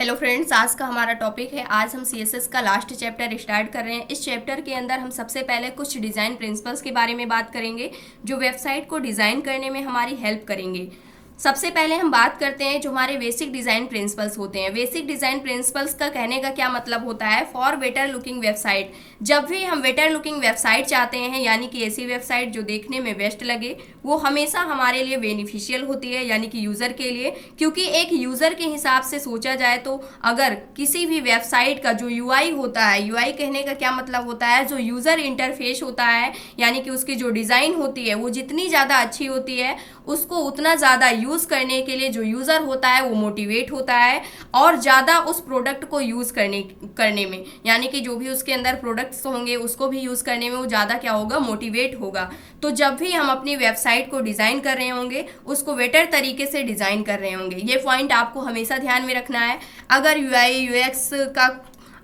Hello friends, आज का हमारा टॉपिक है। आज हम सीएसएस का लास्ट चैप्टर स्टार्ट कर रहे हैं। इस चैप्टर के अंदर हम सबसे पहले कुछ डिज़ाइन प्रिंसिपल्स के बारे में बात करेंगे जो वेबसाइट को डिज़ाइन करने में हमारी हेल्प करेंगे। सबसे पहले हम बात करते हैं जो हमारे बेसिक डिज़ाइन प्रिंसिपल्स होते हैं। बेसिक डिज़ाइन प्रिंसिपल्स का कहने का क्या मतलब होता है? फॉर बेटर लुकिंग वेबसाइट, जब भी हम बेटर लुकिंग वेबसाइट चाहते हैं, यानी कि ऐसी वेबसाइट जो देखने में बेस्ट लगे, वो हमेशा हमारे लिए बेनिफिशियल होती है, यानी कि यूज़र के लिए। क्योंकि एक यूज़र के हिसाब से सोचा जाए तो अगर किसी भी वेबसाइट का जो यूआई होता है, यूआई कहने का क्या मतलब होता है? जो यूज़र इंटरफेस होता है, यानी कि उसकी जो डिज़ाइन होती है वो जितनी ज़्यादा अच्छी होती है, उसको उतना ज़्यादा यूज़ करने के लिए जो यूज़र होता है वो मोटिवेट होता है और ज़्यादा उस प्रोडक्ट को यूज़ करने में, यानी कि जो भी उसके अंदर प्रोडक्ट्स होंगे उसको भी यूज़ करने में वो ज़्यादा क्या होगा? मोटिवेट होगा। तो जब भी हम अपनी वेबसाइट को डिज़ाइन कर रहे होंगे, उसको बेटर तरीके से डिज़ाइन कर रहे होंगे। ये पॉइंट आपको हमेशा ध्यान में रखना है। अगर यूआई यूएक्स का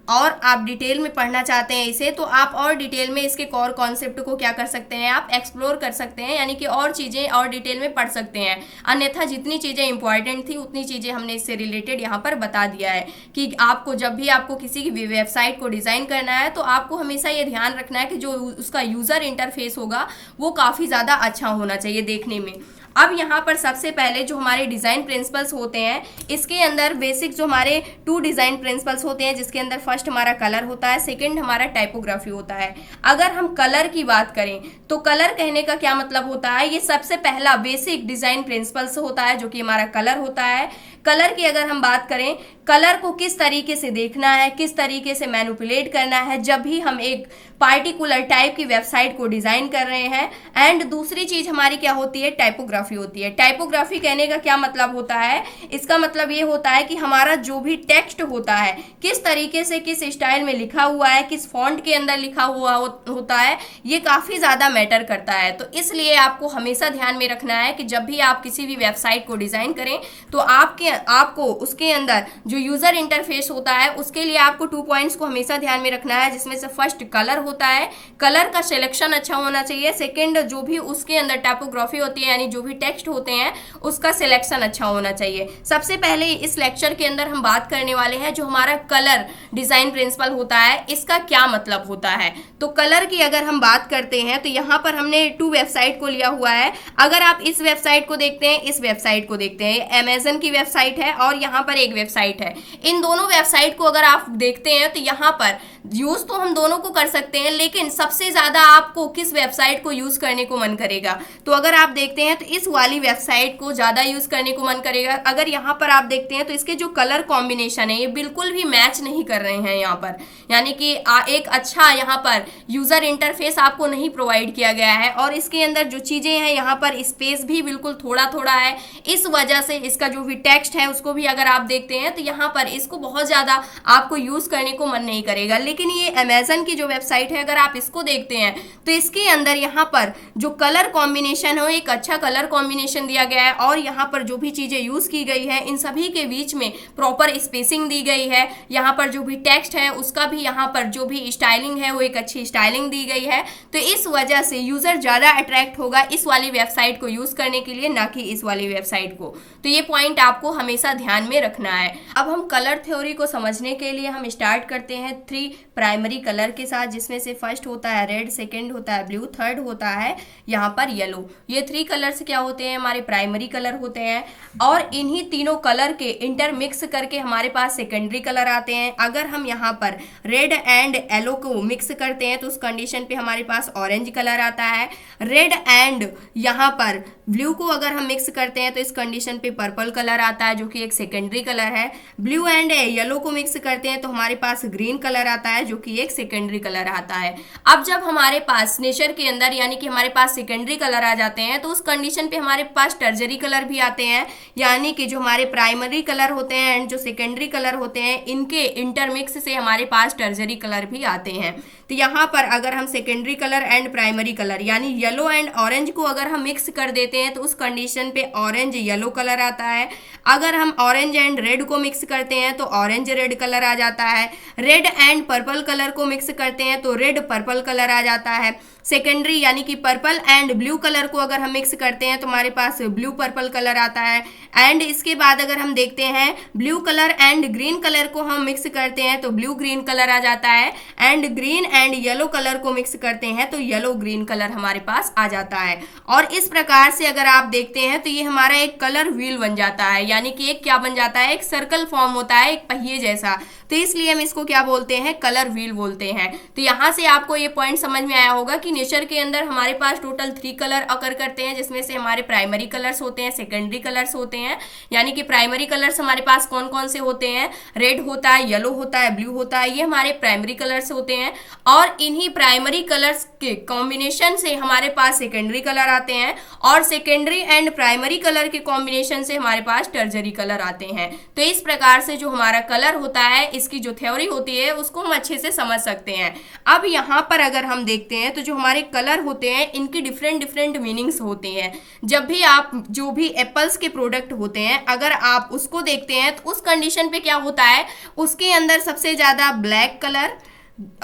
और आप डिटेल में पढ़ना चाहते हैं इसे, तो आप और डिटेल में इसके कोर कॉन्सेप्ट को क्या कर सकते हैं? आप एक्सप्लोर कर सकते हैं, यानी कि और चीज़ें और डिटेल में पढ़ सकते हैं। अन्यथा जितनी चीज़ें इंपॉर्टेंट थी उतनी चीज़ें हमने इससे रिलेटेड यहाँ पर बता दिया है कि आपको जब भी आपको किसी भी वेबसाइट को डिज़ाइन करना है तो आपको हमेशा ये ध्यान रखना है कि जो उसका यूज़र इंटरफेस होगा वो काफ़ी ज़्यादा अच्छा होना चाहिए देखने में। अब यहाँ पर सबसे पहले जो हमारे डिज़ाइन प्रिंसिपल्स होते हैं, इसके अंदर बेसिक जो हमारे 2 डिज़ाइन प्रिंसिपल्स होते हैं, जिसके अंदर फर्स्ट हमारा कलर होता है, सेकंड हमारा टाइपोग्राफी होता है। अगर हम कलर की बात करें तो कलर कहने का क्या मतलब होता है? ये सबसे पहला बेसिक डिज़ाइन प्रिंसिपल्स होता है जो कि हमारा कलर होता है। कलर की अगर हम बात करें, कलर को किस तरीके से देखना है, किस तरीके से मैनिपुलेट करना है जब भी हम एक पार्टिकुलर टाइप की वेबसाइट को डिज़ाइन कर रहे हैं। एंड दूसरी चीज़ हमारी क्या होती है? टाइपोग्राफी होती है। टाइपोग्राफी कहने का क्या मतलब होता है? इसका मतलब ये होता है कि हमारा जो भी टेक्स्ट होता है किस तरीके से, किस स्टाइल में लिखा हुआ है, किस फॉन्ट के अंदर लिखा हुआ होता है, ये काफ़ी ज़्यादा मैटर करता है। तो इसलिए आपको हमेशा ध्यान में रखना है कि जब भी आप किसी भी वेबसाइट को डिज़ाइन करें तो आपको उसके अंदर जो यूज़र इंटरफेस होता है उसके लिए आपको 2 पॉइंट्स को हमेशा ध्यान में रखना है, जिसमें से फर्स्ट कलर होता है। कलर का सिलेक्शन अच्छा होना चाहिए। सेकंड, जो भी उसके अंदर टाइपोग्राफी होती है, यानी जो भी टेक्स्ट होते हैं उसका सिलेक्शन अच्छा होना चाहिए। सबसे पहले इस लेक्चर के अंदर हम बात करने वाले हैं जो हमारा कलर डिज़ाइन प्रिंसिपल होता है, इसका क्या मतलब होता है। तो कलर की अगर हम बात करते हैं तो यहाँ पर हमने 2 वेबसाइट को लिया हुआ है। अगर आप इस वेबसाइट को देखते हैं, इस वेबसाइट को देखते हैं, अमेजन की वेबसाइट है और यहाँ पर एक वेबसाइट है। इन दोनों वेबसाइट को अगर आप देखते हैं तो यहाँ पर यूज़ तो हम दोनों को कर सकते हैं, लेकिन सबसे ज़्यादा आपको किस वेबसाइट को यूज़ करने को मन करेगा? तो अगर आप देखते हैं तो इस वाली वेबसाइट को ज़्यादा यूज़ करने को मन करेगा। अगर यहाँ पर आप देखते हैं तो इसके जो कलर कॉम्बिनेशन है ये बिल्कुल भी मैच नहीं कर रहे हैं यहाँ पर, यानी कि एक अच्छा यहाँ पर यूज़र इंटरफेस आपको नहीं प्रोवाइड किया गया है और इसके अंदर जो चीज़ें हैं यहाँ पर स्पेस भी बिल्कुल थोड़ा थोड़ा है। इस वजह से इसका जो भी टेक्स्ट है उसको भी अगर आप देखते हैं तो यहाँ पर इसको बहुत ज़्यादा आपको यूज़ करने को मन नहीं करेगा। लेकिन ये अमेजन की जो वेबसाइट है, अगर आप इसको देखते हैं तो इसके अंदर यहाँ पर जो कलर कॉम्बिनेशन है एक अच्छा कलर कॉम्बिनेशन दिया गया है और यहाँ पर जो भी चीज़ें यूज़ की गई है इन सभी के बीच में प्रॉपर स्पेसिंग दी गई है। यहाँ पर जो भी टेक्स्ट है उसका भी यहाँ पर जो भी स्टाइलिंग है वो एक अच्छी स्टाइलिंग दी गई है। तो इस वजह से यूज़र ज़्यादा अट्रैक्ट होगा इस वाली वेबसाइट को यूज़ करने के लिए, ना कि इस वाली वेबसाइट को। तो ये पॉइंट आपको हमेशा ध्यान में रखना है। अब हम कलर थ्योरी को समझने के लिए हम स्टार्ट करते हैं 3 प्राइमरी कलर के साथ, जिसमें से फर्स्ट होता है रेड, सेकंड होता है ब्लू, थर्ड होता है यहाँ पर येलो। ये 3 कलर्स क्या होते हैं? हमारे प्राइमरी कलर होते हैं और इन्हीं तीनों कलर के इंटरमिक्स करके हमारे पास सेकेंडरी कलर आते हैं। अगर हम यहाँ पर रेड एंड येलो को मिक्स करते हैं तो उस कंडीशन पे हमारे पास ऑरेंज कलर आता है। रेड एंड यहाँ पर ब्लू को अगर हम मिक्स करते हैं तो इस कंडीशन पे पर्पल कलर आता है जो कि एक सेकेंडरी कलर है। ब्लू एंड येलो को मिक्स करते हैं तो हमारे पास ग्रीन कलर आता है जो कि एक सेकेंडरी कलर आता है। अब जब हमारे पास नेचर के अंदर यानी कि हमारे पास सेकेंडरी कलर आ जाते हैं तो उस कंडीशन पे हमारे पास टर्जरी कलर भी आते हैं, यानी कि जो हमारे प्राइमरी कलर होते हैं एंड जो सेकेंडरी कलर होते हैं इनके इंटरमिक्स से हमारे पास टर्जरी कलर भी आते हैं। तो यहाँ पर अगर हम secondary colour and primary colour यानी येलो एंड ऑरेंज को अगर हम मिक्स कर देते हैं तो उस कंडीशन पे ऑरेंज येलो कलर आता है। अगर हम ऑरेंज एंड रेड को मिक्स करते हैं तो ऑरेंज रेड कलर आ जाता है। रेड एंड पर्पल कलर को मिक्स करते हैं तो रेड पर्पल कलर आ जाता है। सेकेंडरी यानी कि पर्पल एंड ब्लू कलर को अगर हम मिक्स करते हैं तो हमारे पास ब्लू पर्पल कलर आता है। एंड इसके बाद अगर हम देखते हैं blue colour and green colour को हम मिक्स करते हैं तो ब्लू ग्रीन कलर आ जाता है। And green and yellow colour को मिक्स करते हैं तो येलो ग्रीन कलर हमारे पास आ जाता है। और इस प्रकार से अगर आप देखते हैं तो ये हमारा एक कलर व्हील बन जाता है, यानी कि एक क्या बन जाता है, एक सर्कल फॉर्म होता है, एक पहिए जैसा। तो इसलिए हम इसको क्या बोलते हैं, कलर व्हील बोलते हैं। तो यहाँ से आपको ये पॉइंट समझ में आया होगा कि नेचर के अंदर हमारे पास टोटल 3 कलर अकर करते हैं, जिसमें से हमारे प्राइमरी कलर्स होते हैं, सेकेंडरी कलर्स होते हैं। यानी कि प्राइमरी कलर्स हमारे पास कौन कौन से होते हैं, रेड होता है, येलो होता है, ब्लू होता है, ये हमारे प्राइमरी कलर्स होते हैं। और इन्हीं प्राइमरी कलर्स के कॉम्बिनेशन से हमारे पास सेकेंडरी कलर आते हैं, और सेकेंडरी एंड प्राइमरी कलर के कॉम्बिनेशन से हमारे पास टर्जरी कलर आते हैं। तो इस प्रकार से जो हमारा कलर होता है, इसकी जो थ्योरी होती है उसको हम अच्छे से समझ सकते हैं। अब यहाँ पर अगर हम देखते हैं तो जो हमारे कलर होते हैं इनकी डिफरेंट डिफरेंट मीनिंग्स होते हैं। जब भी आप जो भी एप्पल्स के प्रोडक्ट होते हैं अगर आप उसको देखते हैं तो उस कंडीशन पे क्या होता है, उसके अंदर सबसे ज़्यादा ब्लैक कलर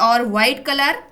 और वाइट कलर,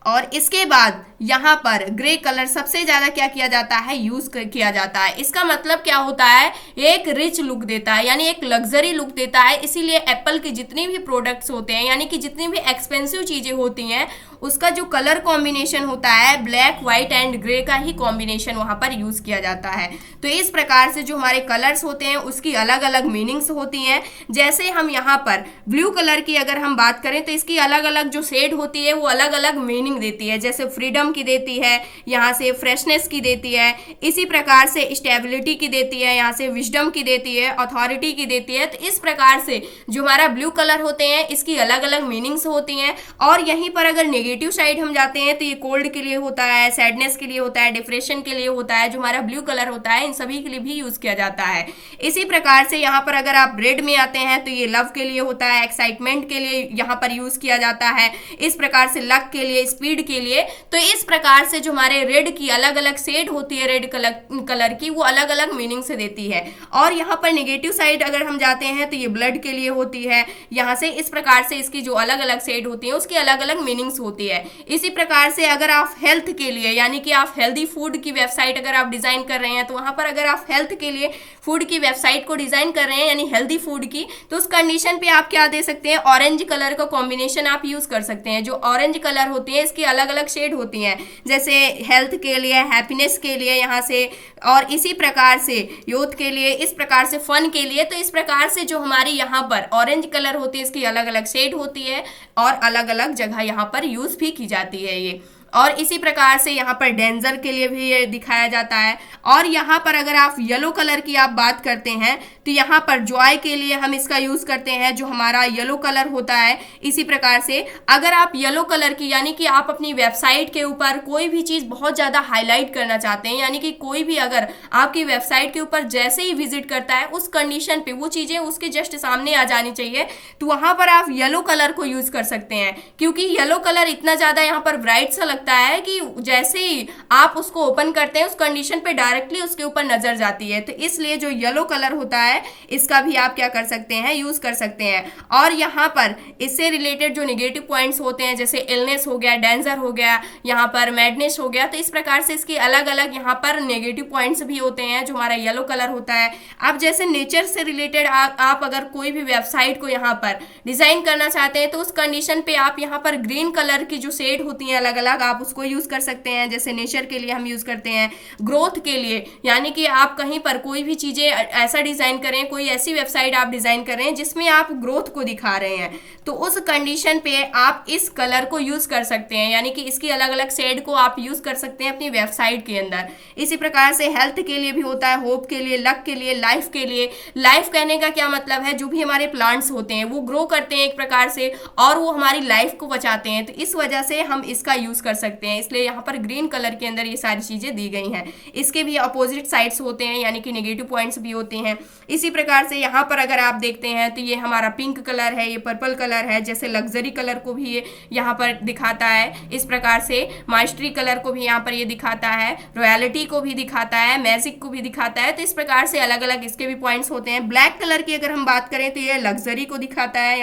और इसके बाद यहाँ पर ग्रे कलर सबसे ज़्यादा क्या किया जाता है, यूज़ किया जाता है। इसका मतलब क्या होता है, एक रिच लुक देता है, यानी एक लग्जरी लुक देता है। इसीलिए एप्पल के जितने भी प्रोडक्ट्स होते हैं, यानी कि जितनी भी एक्सपेंसिव चीज़ें होती हैं, उसका जो कलर कॉम्बिनेशन होता है ब्लैक, वाइट एंड ग्रे का ही कॉम्बिनेशन वहाँ पर यूज़ किया जाता है। तो इस प्रकार से जो हमारे कलर्स होते हैं उसकी अलग अलग मीनिंग्स होती हैं। जैसे हम यहाँ पर ब्लू कलर की अगर हम बात करें तो इसकी अलग अलग जो शेड होती है वो अलग अलग मीनिंग देती है। जैसे फ्रीडम की देती है, यहाँ से फ्रेशनेस की देती है, इसी प्रकार से स्टेबिलिटी की देती है, यहाँ से विजडम की देती है, अथॉरिटी की देती है। तो इस प्रकार से जो हमारा ब्लू कलर होते हैं इसकी अलग अलग मीनिंग्स होती हैं। और यहीं पर अगर नेगेटिव साइड हम जाते हैं तो ये कोल्ड के लिए होता है, सैडनेस के लिए होता है, डिप्रेशन के लिए होता है। जो हमारा ब्लू कलर होता है इन सभी के लिए भी यूज किया जाता है। इसी प्रकार से यहाँ पर अगर आप रेड में आते हैं तो ये लव के लिए होता है, एक्साइटमेंट के लिए यहाँ पर यूज किया जाता है, इस प्रकार से लक के लिए, स्पीड के लिए। तो इस प्रकार से जो हमारे रेड की अलग अलग शेड होती है, रेड कलर की, वो अलग अलग मीनिंग से देती है। और यहाँ पर नेगेटिव साइड अगर हम जाते हैं तो ये ब्लड के लिए होती है, यहाँ से इस प्रकार से इसकी जो अलग अलग शेड होती है उसकी अलग अलग मीनिंग्स होती है। इसी प्रकार से अगर आप हेल्थ के लिए, यानी कि आप हेल्दी फूड की वेबसाइट अगर आप डिजाइन कर रहे हैं तो वहां पर अगर आप हेल्थ के लिए फूड की वेबसाइट को डिजाइन कर रहे हैं, यानी हेल्दी फूड की, तो उस कंडीशन पे आप क्या दे सकते हैं, ऑरेंज कलर का कॉम्बिनेशन आप यूज कर सकते हैं। जो ऑरेंज कलर होती है इसकी अलग अलग शेड होती हैं, जैसे हेल्थ के लिए, हैप्पीनेस के लिए यहाँ से, और इसी प्रकार से यूथ के लिए, इस प्रकार से फन के लिए। तो इस प्रकार से जो हमारी यहाँ पर ऑरेंज कलर होती है इसकी अलग अलग शेड होती है और अलग अलग जगह यहाँ पर यूज भी की जाती है ये। और इसी प्रकार से यहाँ पर डेंजर के लिए भी ये दिखाया जाता है। और यहाँ पर अगर आप येलो कलर की आप बात करते हैं तो यहाँ पर जॉय के लिए हम इसका यूज करते हैं, जो हमारा येलो कलर होता है। इसी प्रकार से अगर आप येलो कलर की, यानी कि आप अपनी वेबसाइट के ऊपर कोई भी चीज बहुत ज्यादा हाईलाइट करना चाहते हैं, यानी कि कोई भी अगर आपकी वेबसाइट के ऊपर जैसे ही विजिट करता है उस कंडीशन पे वो चीजें उसके जस्ट सामने आ जानी चाहिए, तो वहां पर आप येलो कलर को यूज कर सकते हैं। क्योंकि येलो कलर इतना ज्यादा यहाँ पर ब्राइट सा लगता है कि जैसे ही आप उसको ओपन करते हैं उस कंडीशन पे डायरेक्टली उसके ऊपर नजर जाती है। तो इसलिए जो येलो कलर होता है इसका भी आप क्या कर सकते हैं, यूज कर सकते हैं। और यहाँ पर इससे रिलेटेड जो नेगेटिव पॉइंट्स होते हैं, जैसे इलनेस हो गया, डेंजर हो गया, यहाँ पर मैडनेस हो गया, तो इस प्रकार से इसके अलग अलग यहाँ पर नेगेटिव पॉइंट्स भी होते हैं जो हमारा येलो कलर होता है। अब जैसे नेचर से रिलेटेड आप अगर कोई भी वेबसाइट को यहाँ पर डिजाइन करना चाहते हैं तो उस कंडीशन पे आप यहाँ पर ग्रीन कलर की जो शेड होती है अलग अलग, आप उसको यूज कर सकते हैं। जैसे नेचर के लिए हम यूज करते हैं, ग्रोथ के लिए, यानी कि आप कहीं पर कोई भी चीजें ऐसा डिजाइन करें, कोई ऐसी वेबसाइट आप डिजाइन कर रहे हैं जिसमें आप ग्रोथ को दिखा रहे हैं, तो उस कंडीशन पे आप इस कलर को यूज कर सकते हैं, यानी कि इसकी अलग अलग शेड को आप यूज कर सकते हैं अपनी वेबसाइट के अंदर। इसी प्रकार से हेल्थ के लिए भी होता है, होप के लिए, लक के लिए, लाइफ के लिए। लाइफ कहने का क्या मतलब है, जो भी हमारे प्लांट्स होते हैं वो ग्रो करते हैं एक प्रकार से और वो हमारी लाइफ को बचाते हैं, तो इस वजह से हम इसका यूज कर सकते हैं। इसलिए यहाँ पर ग्रीन कलर के अंदर ये सारी चीजें दी गई हैं। इसके भी अपोजिट साइड्स होते हैं, यानी कि नेगेटिव पॉइंट्स भी होते हैं। इसी प्रकार से यहाँ पर अगर आप देखते हैं तो ये हमारा पिंक कलर है, ये पर्पल कलर है, जैसे लग्जरी कलर को भी ये यहाँ पर दिखाता है। इस प्रकार से मास्टरी कलर को भी यहाँ पर ये दिखाता है, रॉयलिटी को भी दिखाता है, मैजिक को भी दिखाता है। तो इस प्रकार से अलग अलग इसके भी पॉइंट्स होते हैं। ब्लैक कलर की अगर हम बात करें तो ये लग्जरी को दिखाता है,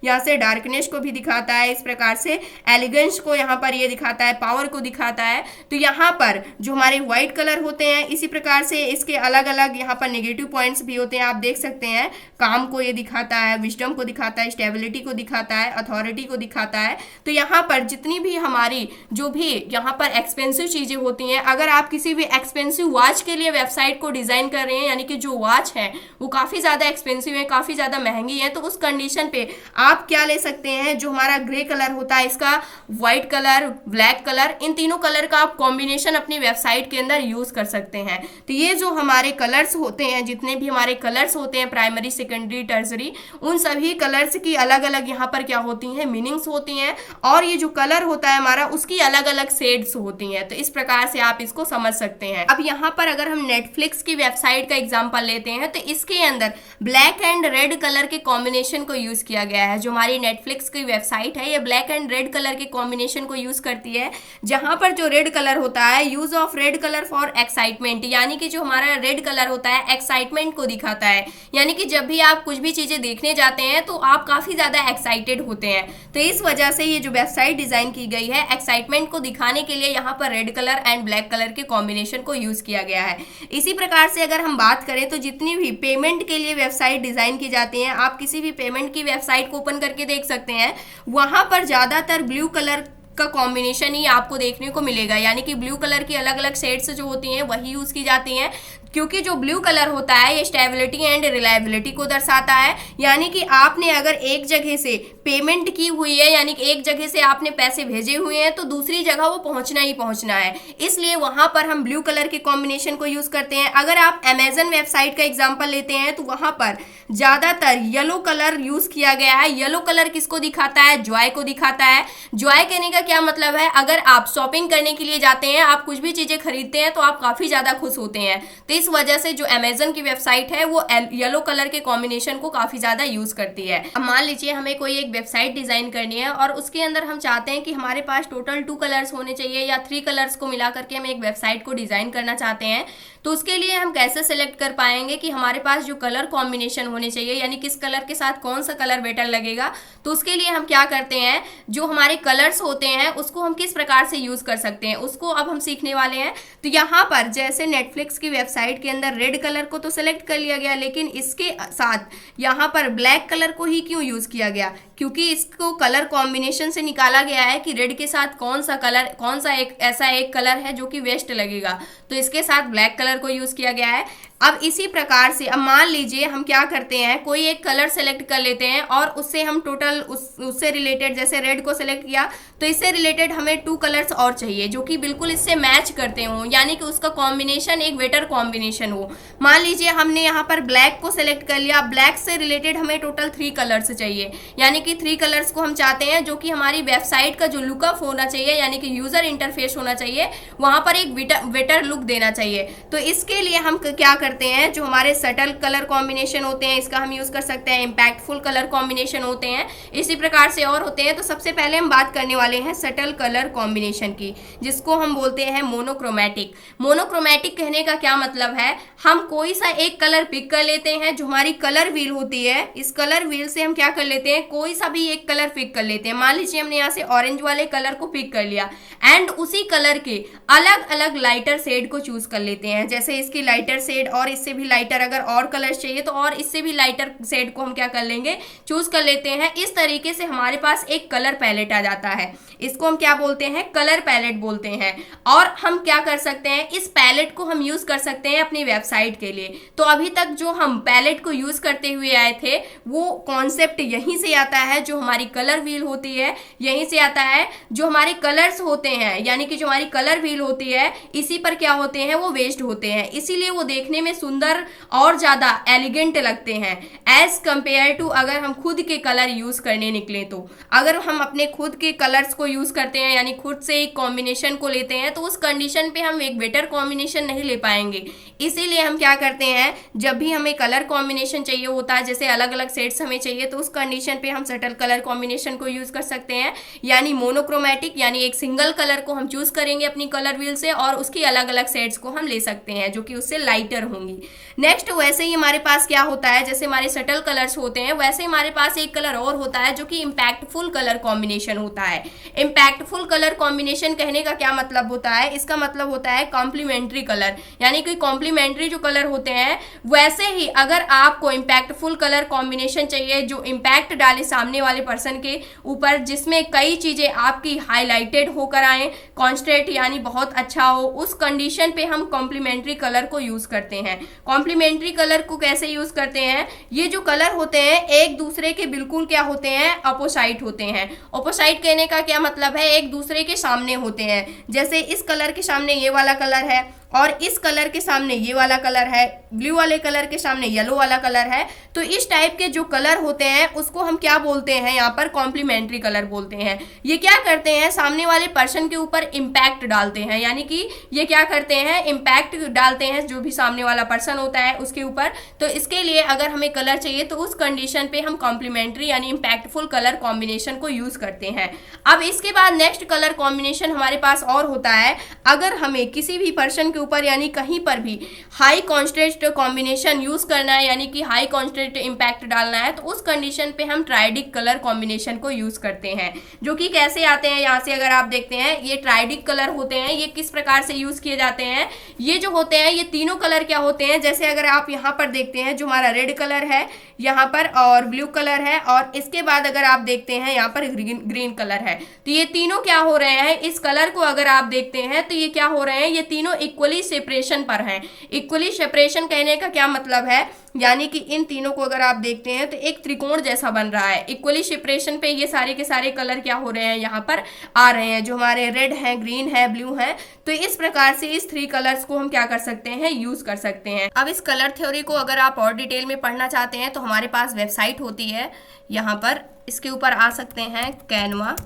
यहाँ से डार्कनेस को भी दिखाता है। इस प्रकार से एलिगेंस को यहाँ पर ये दिखाता है, पावर को दिखाता है। तो यहाँ पर जो हमारे व्हाइट कलर होते हैं, इसी प्रकार से इसके अलग अलग यहाँ पर नेगेटिव पॉइंट्स भी होते हैं। आप देख सकते हैं, काम को ये दिखाता है, विजडम को दिखाता है, स्टेबिलिटी को दिखाता है, अथॉरिटी को दिखाता है। तो यहाँ पर जितनी भी हमारी जो भी यहाँ पर एक्सपेंसिव चीजें होती हैं, अगर आप किसी भी एक्सपेंसिव वॉच के लिए वेबसाइट को डिजाइन कर रहे हैं, यानी कि जो वॉच है वो काफी ज्यादा एक्सपेंसिव है, काफी ज्यादा महंगी है, तो उस कंडीशन पे आप क्या ले सकते हैं, जो हमारा ग्रे कलर होता है, इसका व्हाइट कलर, ब्लैक कलर, इन तीनों कलर का आप कॉम्बिनेशन अपनी वेबसाइट के अंदर यूज कर सकते हैं। तो ये जो हमारे कलर्स होते हैं, जितने भी हमारे कलर्स होते हैं, प्राइमरी, सेकेंडरी, टर्सरी, उन सभी कलर्स की अलग अलग यहाँ पर क्या होती हैं, मीनिंग्स होती हैं, और ये जो कलर होता है हमारा, उसकी अलग अलग शेड्स होती हैं। तो इस प्रकार से आप इसको समझ सकते हैं। अब यहाँ पर अगर हम नेटफ्लिक्स की वेबसाइट का एग्जांपल लेते हैं, तो इसके अंदर ब्लैक एंड रेड कलर के कॉम्बिनेशन को यूज किया गया है। जो हमारी नेटफ्लिक्स की वेबसाइट है, ये ब्लैक एंड रेड कलर के कॉम्बिनेशन को यूज करती है, जहां पर जो रेड कलर होता है, use of red colour for excitement, यानी कि जो हमारा रेड कलर होता है एक्साइटमेंट को दिखाता है। यानी कि जब भी आप कुछ भी चीजें देखने जाते हैं तो आप काफी ज्यादा एक्साइटेड होते हैं। तो इस वजह से ये जो वेबसाइट डिजाइन की गई है, एक्साइटमेंट को दिखाने के लिए यहाँ पर red colour and black colour के कॉम्बिनेशन को यूज किया गया है। इसी प्रकार से अगर हम बात करें तो जितनी भी पेमेंट के लिए वेबसाइट डिजाइन की जाती है, आप किसी भी पेमेंट की वेबसाइट को ओपन करके देख सकते हैं, वहां पर ज्यादातर ब्लू कलर का कॉम्बिनेशन ही आपको देखने को मिलेगा। यानी कि ब्लू कलर की अलग अलग शेड्स जो होती हैं वही यूज की जाती हैं, क्योंकि जो ब्लू कलर होता है ये स्टेबिलिटी एंड रिलायबिलिटी को दर्शाता है। यानी कि आपने अगर एक जगह से पेमेंट की हुई है, यानी कि एक जगह से आपने पैसे भेजे हुए हैं, तो दूसरी जगह वो पहुंचना ही पहुंचना है, इसलिए वहां पर हम ब्लू कलर के कॉम्बिनेशन को यूज करते हैं। अगर आप अमेजन वेबसाइट का एग्जाम्पल लेते हैं तो वहां पर ज्यादातर येलो कलर यूज किया गया है। येलो कलर किसको दिखाता है, जॉय को दिखाता है। जॉय कहने का क्या मतलब है, अगर आप शॉपिंग करने के लिए जाते हैं, आप कुछ भी चीजें खरीदते हैं तो आप काफी ज्यादा खुश होते हैं। तो इस वजह से जो अमेजन की वेबसाइट है वो येलो कलर के कॉम्बिनेशन को काफी ज्यादा यूज करती है। अब मान लीजिए हमें कोई एक वेबसाइट डिजाइन करनी है और उसके अंदर हम चाहते हैं कि हमारे पास टोटल 2 कलर्स होने चाहिए या 3 कलर्स को मिला करके हम एक वेबसाइट को डिजाइन करना चाहते हैं। तो उसके लिए हम कैसे सिलेक्ट कर पाएंगे कि हमारे पास जो कलर कॉम्बिनेशन होने चाहिए, यानी किस कलर के साथ कौन सा कलर बेटर लगेगा। तो उसके लिए हम क्या करते हैं, जो हमारे कलर्स होते हैं उसको हम किस प्रकार से यूज कर सकते हैं, उसको अब हम सीखने वाले हैं। तो यहाँ पर जैसे नेटफ्लिक्स की वेबसाइट के अंदर रेड कलर को तो सिलेक्ट कर लिया गया, लेकिन इसके साथ यहाँ पर ब्लैक कलर को ही क्यों यूज किया गया, क्योंकि इसको कलर कॉम्बिनेशन से निकाला गया है कि रेड के साथ कौन सा कलर, कौन सा एक ऐसा एक कलर है जो कि वेस्ट लगेगा, तो इसके साथ ब्लैक कलर को यूज किया गया है। अब इसी प्रकार से अब मान लीजिए हम क्या करते हैं, कोई एक कलर सेलेक्ट कर लेते हैं और उससे हम टोटल उससे रिलेटेड, जैसे रेड को सेलेक्ट किया तो इससे रिलेटेड हमें 2 कलर्स और चाहिए जो कि बिल्कुल इससे मैच करते हो, यानी कि उसका कॉम्बिनेशन एक बेटर कॉम्बिनेशन हो। मान लीजिए हमने यहाँ पर ब्लैक को सिलेक्ट कर लिया, ब्लैक से रिलेटेड हमें टोटल 3 कलर्स चाहिए, यानी कि 3 कलर्स को हम चाहते हैं जो कि हमारी वेबसाइट का जो लुकअप होना चाहिए, यानी कि यूजर इंटरफेस होना चाहिए, वहां पर एक बेटर लुक देना चाहिए। तो इसके लिए हम क्या करते हैं, जो हमारे सटल कलर कॉम्बिनेशन होते हैं इसका हम यूज कर सकते हैं, इंपैक्टफुल कलर कॉम्बिनेशन होते हैं, इसी प्रकार से और होते हैं। तो सबसे पहले हम बात करने वाले हैं सटल कलर कॉम्बिनेशन की, जिसको हम बोलते हैं मोनोक्रोमैटिक। मोनोक्रोमैटिक कहने का क्या मतलब है, हम कोई सा एक कलर पिक कर लेते हैं, जो हमारी कलर व्हील होती है, इस कलर व्हील से हम क्या कर लेते हैं, कोई सा भी एक कलर पिक कर लेते हैं। मान लीजिए हमने यहाँ से ऑरेंज वाले कलर को पिक कर लिया एंड उसी कलर के अलग अलग लाइटर शेड को चूज कर लेते हैं, जैसे इसकी लाइटर शेड और इससे भी लाइटर, अगर और कलर्स चाहिए तो और इससे भी लाइटर शेड को हम क्या कर लेंगे, चूज कर लेते हैं। इस तरीके से हमारे पास एक कलर पैलेट आ जाता है, इसको हम क्या बोलते हैं, कलर पैलेट बोलते हैं। और हम क्या कर सकते हैं, इस पैलेट को हम यूज कर सकते हैं अपनी वेबसाइट के लिए। तो अभी तक जो हम पैलेट को यूज करते हुए आए थे वो कॉन्सेप्ट यहीं से आता है, जो हमारी कलर व्हील होती है यहीं से आता है। जो हमारे कलर्स होते हैं, यानी कि जो हमारी कलर व्हील होती है, इसी पर क्या होते हैं, वो वेस्ट होते हैं, इसीलिए वो देखने में सुंदर और ज्यादा एलिगेंट लगते हैं एज कंपेयर टू अगर हम खुद के कलर यूज करने निकले। तो अगर हम अपने खुद के कलर्स को यूज करते हैं, यानी खुद से एक कॉम्बिनेशन को लेते हैं, तो उस कंडीशन पे हम एक बेटर कॉम्बिनेशन नहीं ले पाएंगे। इसीलिए हम क्या करते हैं, जब भी हमें कलर कॉम्बिनेशन चाहिए होता है, जैसे अलग अलग सेट्स हमें चाहिए, तो उस कंडीशन पे हम सटल कलर कॉम्बिनेशन को यूज कर सकते हैं, यानी मोनोक्रोमैटिक, यानी एक सिंगल कलर को हम चूज करेंगे अपनी कलर व्हील से और उसकी अलग अलग सेट्स को हम ले सकते हैं जो कि उससे लाइटर होंगी। नेक्स्ट वैसे ही हमारे पास क्या होता है, जैसे हमारे सटल कलर्स होते हैं वैसे हमारे पास एक कलर और होता है जो कि इम्पैक्टफुल कलर कॉम्बिनेशन होता है। इम्पैक्टफुल कलर कॉम्बिनेशन कहने का क्या मतलब होता है, इसका मतलब होता है कॉम्प्लीमेंट्री कलर, यानी कि कॉम्प्लीमेंट्री जो कलर होते हैं वैसे ही अगर आपको इम्पैक्टफुल कलर कॉम्बिनेशन चाहिए जो इम्पैक्ट डाले सामने वाले पर्सन के ऊपर, जिसमें कई चीजें आपकी हाईलाइटेड होकर आए, कॉन्स्ट्रेंट यानी बहुत अच्छा हो, उस कंडीशन पे हम कॉम्प्लीमेंट्री कलर को यूज करते हैं। कॉम्प्लीमेंट्री कलर को कैसे यूज करते हैं, ये जो कलर होते हैं एक दूसरे के बिल्कुल क्या होते हैं, अपोसाइट होते हैं। अपोसाइट कहने का क्या मतलब है, एक दूसरे के सामने होते हैं। जैसे इस कलर के सामने ये वाला कलर है और इस कलर के सामने ये वाला कलर है, ब्लू वाले कलर के सामने येलो वाला कलर है, तो इस टाइप के जो कलर होते हैं उसको हम क्या बोलते हैं, यहाँ पर कॉम्प्लीमेंट्री कलर बोलते हैं। ये क्या करते हैं, सामने वाले पर्सन के ऊपर इम्पैक्ट डालते हैं, यानी कि ये क्या करते हैं, इम्पैक्ट डालते हैं जो भी सामने वाला पर्सन होता है उसके ऊपर। तो इसके लिए अगर हमें कलर चाहिए तो उस कंडीशन पे हम कॉम्प्लीमेंट्री यानी इम्पैक्टफुल कलर कॉम्बिनेशन को यूज करते हैं। अब इसके बाद नेक्स्ट कलर कॉम्बिनेशन हमारे पास और होता है, अगर हमें किसी भी पर्सन ऊपर यानी कहीं पर भी हाई कॉन्ट्रास्ट कॉम्बिनेशन यूज करना है, यानी कि हाई कॉन्ट्रास्ट इंपैक्ट डालना है, तो उस कंडीशन पे हम ट्राइडिक कलर कॉम्बिनेशन को यूज करते हैं। जो कि कैसे आते हैं, यहाँ से अगर आप देखते हैं ये ट्राइडिक कलर होते हैं, ये किस प्रकार से यूज किए जाते हैं, ये जो होते हैं ये तीनों कलर क्या होते हैं, जैसे अगर आप यहाँ पर देखते हैं जो हमारा रेड कलर है यहाँ पर और ब्लू कलर है, और इसके बाद अगर आप देखते हैं यहाँ पर ग्रीन कलर है, तो ये तीनों क्या हो रहे हैं, इस कलर को अगर आप देखते हैं तो ये क्या हो रहे हैं, ये तीनों इक्वली सेपरेशन पर हैं। इक्वली सेपरेशन कहने का क्या मतलब है, यानी कि इन तीनों को अगर आप देखते हैं तो एक त्रिकोण जैसा बन रहा है। इक्वली सेपरेशन पे ये सारे के सारे कलर क्या हो रहे हैं, यहाँ पर आ रहे हैं, जो हमारे रेड है, ग्रीन है, ब्लू है। तो इस प्रकार से इस 3 कलर्स को हम क्या कर सकते हैं, यूज कर सकते हैं। अब इस कलर थ्योरी को अगर आप और डिटेल में पढ़ना चाहते हैं तो हमारे पास वेबसाइट होती है, यहाँ पर इसके ऊपर आ सकते हैं, कैनवा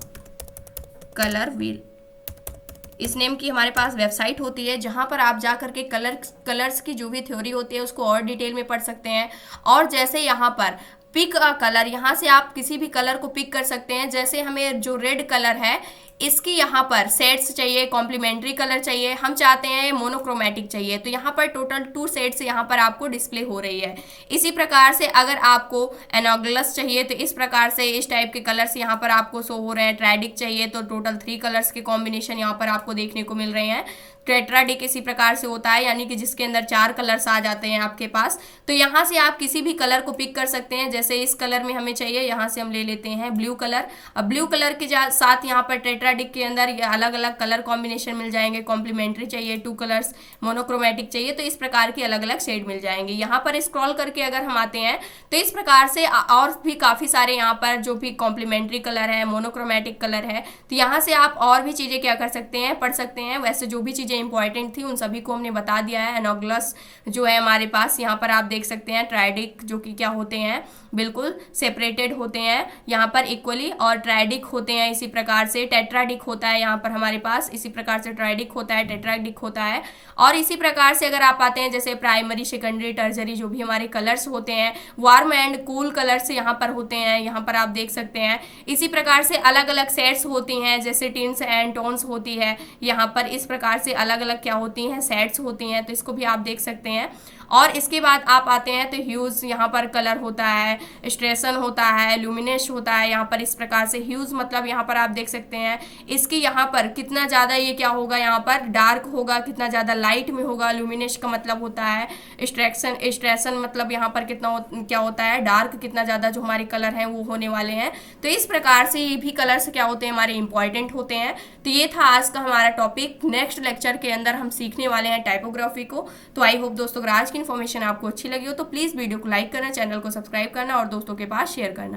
कलर व्हील, इस नेम की हमारे पास वेबसाइट होती है, जहां पर आप जा करके कलर्स की जो भी थ्योरी होती है उसको और डिटेल में पढ़ सकते हैं। और जैसे यहाँ पर पिक अ कलर, यहाँ से आप किसी भी कलर को पिक कर सकते हैं। जैसे हमें जो रेड कलर है इसकी यहाँ पर सेट्स चाहिए, कॉम्प्लीमेंट्री कलर चाहिए, हम चाहते हैं मोनोक्रोमेटिक चाहिए, तो यहाँ पर टोटल 2 सेट्स यहाँ पर आपको डिस्प्ले हो रही है। इसी प्रकार से अगर आपको एनाग्लस चाहिए तो इस प्रकार से इस टाइप के कलर्स यहाँ पर आपको शो हो रहे हैं। ट्राइडिक चाहिए तो टोटल 3 कलर्स के कॉम्बिनेशन यहाँ पर आपको देखने को मिल रहे हैं। टेट्राडिक इसी प्रकार से होता है, यानी कि जिसके अंदर 4 कलर्स आ जाते हैं आपके पास। तो यहाँ से आप किसी भी कलर को पिक कर सकते हैं। जैसे इस कलर में हमें चाहिए, यहाँ से हम ले लेते हैं ब्लू कलर। अब ब्लू कलर के साथ यहाँ पर टेट्राडिक के अंदर अलग अलग कलर कॉम्बिनेशन मिल जाएंगे। कॉम्प्लीमेंट्री चाहिए 2 कलर्स, मोनोक्रोमेटिक चाहिए तो इस प्रकार के अलग अलग शेड मिल जाएंगे। यहाँ पर स्क्रॉल करके अगर हम आते हैं तो इस प्रकार से और भी काफ़ी सारे यहाँ पर जो भी कॉम्प्लीमेंट्री कलर है, मोनोक्रोमेटिक कलर है, तो यहाँ से आप और भी चीज़ें क्या कर सकते हैं, पढ़ सकते हैं। वैसे जो भी चीज़ें इंपॉर्टेंट थी उन सभी को हमने बता दिया है। एनाग्लस जो है हमारे पास, यहाँ पर आप देख सकते हैं ट्राइडिक जो कि क्या होते हैं, बिल्कुल सेपरेटेड होते हैं यहाँ पर इक्वली, और ट्राइडिक होते हैं इसी प्रकार से। टेट्राडिक होता है यहाँ पर हमारे पास, इसी प्रकार से ट्राइडिक होता है, टेट्राडिक होता है। और इसी प्रकार से अगर आप आते हैं जैसे प्राइमरी, सेकेंडरी, टर्जरी जो भी हमारे कलर्स होते हैं, वार्म एंड कूल कलर्स यहाँ पर होते हैं, यहाँ पर आप देख सकते हैं। इसी प्रकार से अलग अलग सेट्स होती हैं, जैसे टिन्स एंड टोन्स होती है यहाँ पर। इस प्रकार से अलग अलग क्या होती हैं, सेट्स होती हैं, तो इसको भी आप देख सकते हैं। और इसके बाद आप आते हैं तो ह्यूज यहाँ पर कलर होता है, स्ट्रेसन होता है, ल्यूमिनेश होता है यहाँ पर। इस प्रकार से ह्यूज मतलब यहाँ पर आप देख सकते हैं इसकी यहाँ पर कितना ज़्यादा ये क्या होगा, यहाँ पर डार्क होगा, कितना ज़्यादा लाइट में होगा। ल्यूमिनेश का मतलब होता है स्ट्रेसन मतलब यहाँ पर कितना क्या होता है, डार्क, कितना ज़्यादा जो हमारे कलर हैं वो होने वाले हैं। तो इस प्रकार से ये भी कलर्स क्या होते हैं, हमारे इंपॉर्टेंट होते हैं। तो ये था आज का हमारा टॉपिक। नेक्स्ट लेक्चर के अंदर हम सीखने वाले हैं टाइपोग्राफी को। तो आई होप दोस्तों आज की इन्फॉर्मेशन आपको अच्छी लगी हो तो प्लीज़ वीडियो को लाइक करना, चैनल को सब्सक्राइब करना और दोस्तों के पास शेयर करना।